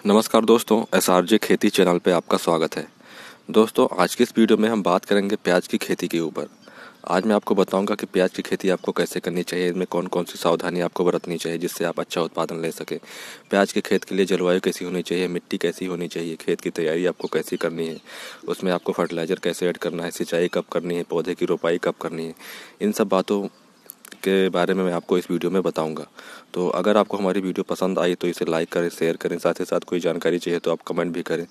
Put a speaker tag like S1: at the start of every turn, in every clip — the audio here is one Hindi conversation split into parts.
S1: नमस्कार दोस्तों, SRJ खेती चैनल पे आपका स्वागत है। दोस्तों, आज की इस वीडियो में हम बात करेंगे प्याज की खेती के ऊपर। आज मैं आपको बताऊंगा कि प्याज की खेती आपको कैसे करनी चाहिए, इसमें कौन कौन सी सावधानी आपको बरतनी चाहिए जिससे आप अच्छा उत्पादन ले सकें। प्याज के खेत के लिए जलवायु कैसी होनी चाहिए, मिट्टी कैसी होनी चाहिए, खेत की तैयारी आपको कैसी करनी है, उसमें आपको फर्टिलाइज़र कैसे ऐड करना है, सिंचाई कब करनी है, पौधे की रोपाई कब करनी है, इन सब बातों के बारे में मैं आपको इस वीडियो में बताऊंगा। तो अगर आपको हमारी वीडियो पसंद आई तो इसे लाइक करें, शेयर करें, साथ ही साथ कोई जानकारी चाहिए तो आप कमेंट भी करें।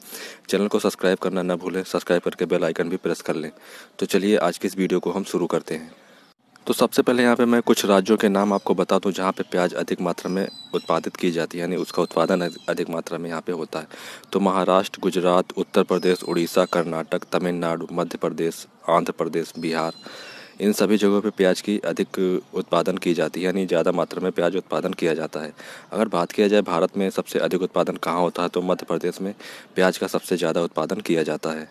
S1: चैनल को सब्सक्राइब करना ना भूलें, सब्सक्राइब करके बेल आइकन भी प्रेस कर लें। तो चलिए आज की इस वीडियो को हम शुरू करते हैं। तो सबसे पहले यहाँ पे मैं कुछ राज्यों के नाम आपको बता दूँ जहाँ पे प्याज अधिक मात्रा में उत्पादित की जाती है, यानी उसका उत्पादन अधिक मात्रा में यहाँ पे होता है। तो महाराष्ट्र, गुजरात, उत्तर प्रदेश, उड़ीसा, कर्नाटक, तमिलनाडु, मध्य प्रदेश, आंध्र प्रदेश, बिहार, इन सभी जगहों पे प्याज की अधिक उत्पादन की जाती है, यानी ज़्यादा मात्रा में प्याज उत्पादन किया जाता है। अगर बात किया जाए भारत में सबसे अधिक उत्पादन कहाँ होता है तो मध्य प्रदेश में प्याज का सबसे ज़्यादा उत्पादन किया जाता है।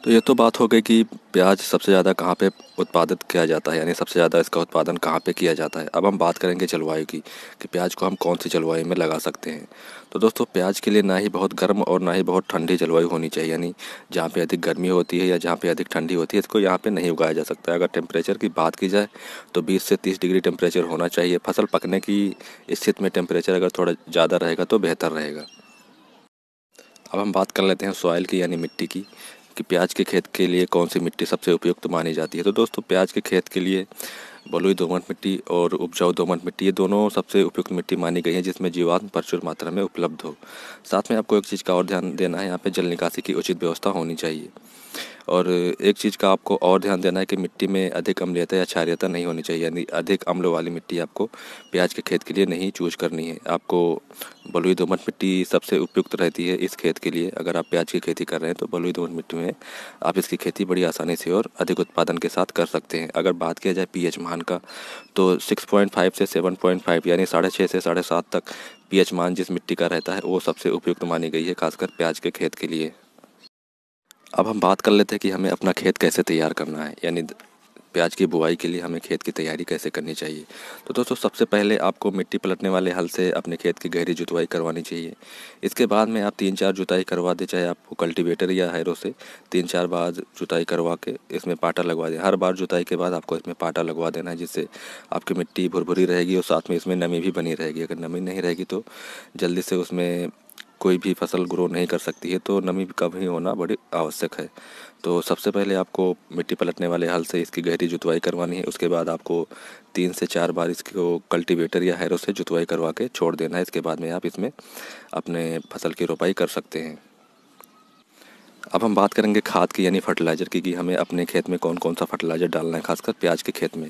S1: तो ये तो बात हो गई कि प्याज सबसे ज़्यादा कहाँ पे उत्पादित किया जाता है, यानी सबसे ज़्यादा इसका उत्पादन कहाँ पे किया जाता है। अब हम बात करेंगे जलवायु की कि प्याज को हम कौन सी जलवायु में लगा सकते हैं। तो दोस्तों, प्याज के लिए ना ही बहुत गर्म और ना ही बहुत ठंडी जलवायु होनी चाहिए, यानी जहाँ पे अधिक गर्मी होती है या जहाँ पे अधिक ठंडी होती है इसको यहाँ पे नहीं उगाया जा सकता है। अगर टेम्परेचर की बात की जाए तो 20 से 30 डिग्री टेम्परेचर होना चाहिए। फसल पकने की स्थिति में टेम्परेचर अगर थोड़ा ज़्यादा रहेगा तो बेहतर रहेगा। अब हम बात कर लेते हैं सॉइल की, यानी मिट्टी की, कि प्याज के खेत के लिए कौन सी मिट्टी सबसे उपयुक्त मानी जाती है। तो दोस्तों, प्याज के खेत के लिए बलुई दोमट मिट्टी और उपजाऊ दोमट मिट्टी, ये दोनों सबसे उपयुक्त मिट्टी मानी गई है जिसमें जीवाणु प्रचुर मात्रा में उपलब्ध हो। साथ में आपको एक चीज़ का और ध्यान देना है, यहाँ पे जल निकासी की उचित व्यवस्था होनी चाहिए। और एक चीज़ का आपको और ध्यान देना है कि मिट्टी में अधिक अम्लीयता या क्षारीयता नहीं होनी चाहिए, यानी अधिक अम्ल वाली मिट्टी आपको प्याज के खेत के लिए नहीं चूज करनी है। आपको बलुई दोमट मिट्टी सबसे उपयुक्त रहती है इस खेत के लिए। अगर आप प्याज की खेती कर रहे हैं तो बलुई दोमट मिट्टी में आप इसकी खेती बड़ी आसानी से और अधिक उत्पादन के साथ कर सकते हैं। अगर बात किया जाए पीएच मान का तो 6.5 से 7.5, यानी 6.5 से 7.5 तक पीएच मान जिस मिट्टी का रहता है वो सबसे उपयुक्त मानी गई है, खासकर प्याज के खेत के लिए। अब हम बात कर लेते हैं कि हमें अपना खेत कैसे तैयार करना है, यानी प्याज की बुआई के लिए हमें खेत की तैयारी कैसे करनी चाहिए। तो दोस्तों, सबसे पहले आपको मिट्टी पलटने वाले हल से अपने खेत की गहरी जुताई करवानी चाहिए। इसके बाद में आप 3-4 जुताई करवा दें, चाहे आपको कल्टीवेटर या हैरो से 3-4 बार जुताई करवा के इसमें पाटा लगवा दें। हर बार जुताई के बाद आपको इसमें पाटा लगवा देना है, जिससे आपकी मिट्टी भुरभुरी रहेगी और साथ में इसमें नमी भी बनी रहेगी। अगर नमी नहीं रहेगी तो जल्दी से उसमें कोई भी फसल ग्रो नहीं कर सकती है, तो नमी का भी होना बड़ी आवश्यक है। तो सबसे पहले आपको मिट्टी पलटने वाले हल से इसकी गहरी जुतवाई करवानी है। उसके बाद आपको 3 से 4 बार इसको कल्टीवेटर या हैरो से जुतवाई करवा के छोड़ देना है। इसके बाद में आप इसमें अपने फसल की रोपाई कर सकते हैं। अब हम बात करेंगे खाद की, यानी फर्टिलाइज़र की, कि हमें अपने खेत में कौन कौन सा फर्टिलाइज़र डालना है, खासकर प्याज के खेत में।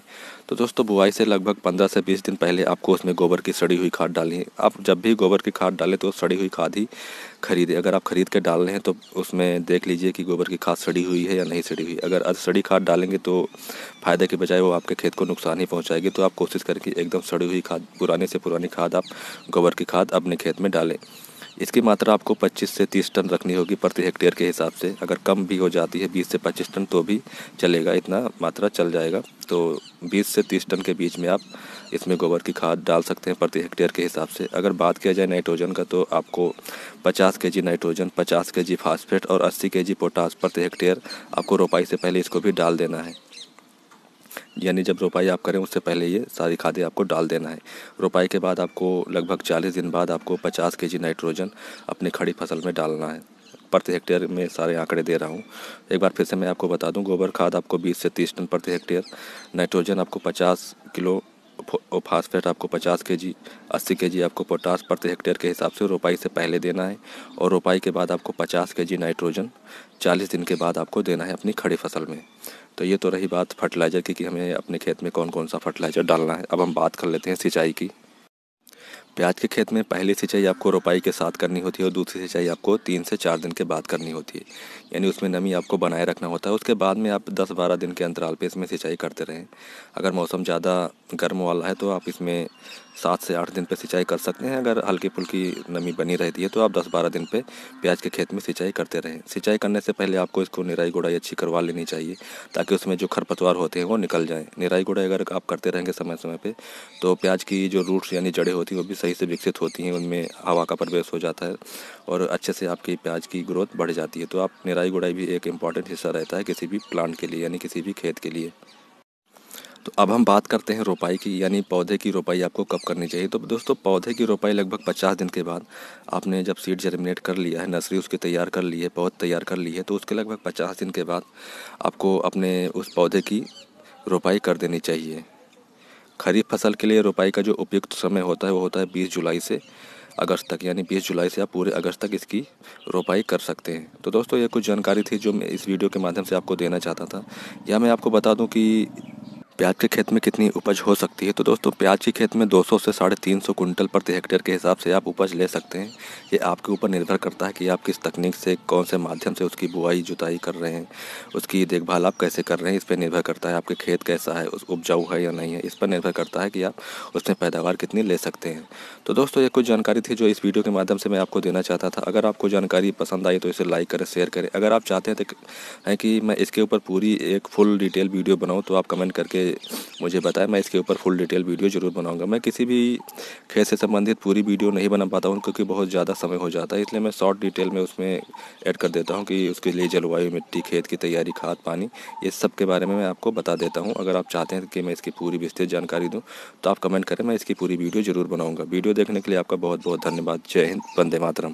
S1: तो दोस्तों, बुआई से लगभग 15 से 20 दिन पहले आपको उसमें गोबर की सड़ी हुई खाद डालनी है। आप जब भी गोबर की खाद डालें तो सड़ी हुई खाद ही खरीदें। अगर आप खरीद के डाल रहे हैं तो उसमें देख लीजिए कि गोबर की खाद सड़ी हुई है या नहीं सड़ी हुई। अगर सड़ी खाद डालेंगे तो फ़ायदे के बजाय वो आपके खेत को नुकसान ही पहुँचाएगी। तो आप कोशिश करें कि एकदम सड़ी हुई खाद, पुरानी से पुरानी खाद, आप गोबर की खाद अपने खेत में डालें। इसकी मात्रा आपको 25 से 30 टन रखनी होगी प्रति हेक्टेयर के हिसाब से। अगर कम भी हो जाती है 20 से 25 टन तो भी चलेगा, इतना मात्रा चल जाएगा। तो 20 से 30 टन के बीच में आप इसमें गोबर की खाद डाल सकते हैं प्रति हेक्टेयर के हिसाब से। अगर बात किया जाए नाइट्रोजन का तो आपको 50 केजी नाइट्रोजन, 50 केजी फास्फेट और 80 केजी पोटास प्रति हेक्टेयर आपको रोपाई से पहले इसको भी डाल देना है। यानी जब रोपाई आप करें उससे पहले ये सारी खादें आपको डाल देना है। रोपाई के बाद आपको लगभग 40 दिन बाद आपको 50 केजी नाइट्रोजन अपनी खड़ी फसल में डालना है। प्रति हेक्टेयर में सारे आंकड़े दे रहा हूँ। एक बार फिर से मैं आपको बता दूं, गोबर खाद आपको 20 से 30 टन प्रति हेक्टेयर, नाइट्रोजन आपको 50 किलो और फास्फेट आपको 50 केजी, 80 केजी आपको पोटास प्रति हेक्टेयर के हिसाब से रोपाई से पहले देना है। और रोपाई के बाद आपको 50 केजी नाइट्रोजन 40 दिन के बाद आपको देना है अपनी खड़ी फसल में। तो ये तो रही बात फर्टिलाइज़र की कि हमें अपने खेत में कौन कौन सा फर्टिलाइज़र डालना है। अब हम बात कर लेते हैं सिंचाई की। प्याज के खेत में पहली सिंचाई आपको रोपाई के साथ करनी होती है और दूसरी सिंचाई आपको 3 से 4 दिन के बाद करनी होती है, यानी उसमें नमी आपको बनाए रखना होता है। उसके बाद में आप 10-12 दिन के अंतराल पे इसमें सिंचाई करते रहें। अगर मौसम ज़्यादा गर्म वाला है तो आप इसमें 7 से 8 दिन पे सिंचाई कर सकते हैं। अगर हल्की फुल्की नमी बनी रहती है तो आप 10-12 दिन पे प्याज के खेत में सिंचाई करते रहें। सिंचाई करने से पहले आपको इसको निराई गुड़ाई अच्छी करवा लेनी चाहिए, ताकि उसमें जो खरपतवार होते हैं वो निकल जाएँ। निराई गुड़ाई अगर आप करते रहेंगे समय समय पे तो प्याज की जो रूट्स यानी जड़ें होती हैं वो भी सही से विकसित होती हैं, उनमें हवा का प्रवेश हो जाता है और अच्छे से आपकी प्याज की ग्रोथ बढ़ जाती है। तो आप निराई गुड़ाई भी एक इम्पॉर्टेंट हिस्सा रहता है किसी भी प्लांट के लिए, यानी किसी भी खेत के लिए। तो अब हम बात करते हैं रोपाई की, यानी पौधे की रोपाई आपको कब करनी चाहिए। तो दोस्तों, पौधे की रोपाई लगभग 50 दिन के बाद, आपने जब सीड जर्मिनेट कर लिया है, नर्सरी उसकी तैयार कर ली है, पौध तैयार कर ली है, तो उसके लगभग 50 दिन के बाद आपको अपने उस पौधे की रोपाई कर देनी चाहिए। खरीफ फसल के लिए रोपाई का जो उपयुक्त समय होता है वो होता है 20 जुलाई से अगस्त तक, यानी 20 जुलाई से आप पूरे अगस्त तक इसकी रोपाई कर सकते हैं। तो दोस्तों, ये कुछ जानकारी थी जो मैं इस वीडियो के माध्यम से आपको देना चाहता था। या मैं आपको बता दूं कि प्याज के खेत में कितनी उपज हो सकती है। तो दोस्तों, प्याज के खेत में 200 से 350 कुंटल प्रति हेक्टेयर के हिसाब से आप उपज ले सकते हैं। ये आपके ऊपर निर्भर करता है कि आप किस तकनीक से, कौन से माध्यम से उसकी बुआई जुताई कर रहे हैं, उसकी देखभाल आप कैसे कर रहे हैं। इस पर निर्भर करता है आपके खेत कैसा है, उस उपजाऊ है या नहीं है। इस पर निर्भर करता है कि आप उसमें पैदावार कितनी ले सकते हैं। तो दोस्तों, ये कुछ जानकारी थी जो इस वीडियो के माध्यम से मैं आपको देना चाहता था। अगर आपको जानकारी पसंद आई तो इसे लाइक करें, शेयर करें। अगर आप चाहते हैं कि मैं इसके ऊपर पूरी एक फुल डिटेल वीडियो बनाऊँ तो आप कमेंट करके मुझे बताएं, मैं इसके ऊपर फुल डिटेल वीडियो ज़रूर बनाऊंगा। मैं किसी भी खेत से संबंधित पूरी वीडियो नहीं बना पाता हूँ क्योंकि बहुत ज़्यादा समय हो जाता है, इसलिए मैं शॉर्ट डिटेल में उसमें ऐड कर देता हूँ कि उसके लिए जलवायु, मिट्टी, खेत की तैयारी, खाद, पानी, ये सब के बारे में मैं आपको बता देता हूँ। अगर आप चाहते हैं कि मैं इसकी पूरी विस्तृत जानकारी दूँ तो आप कमेंट करें, मैं इसकी पूरी वीडियो ज़रूर बनाऊँगा। वीडियो देखने के लिए आपका बहुत बहुत धन्यवाद। जय हिंद, वंदे मातरम।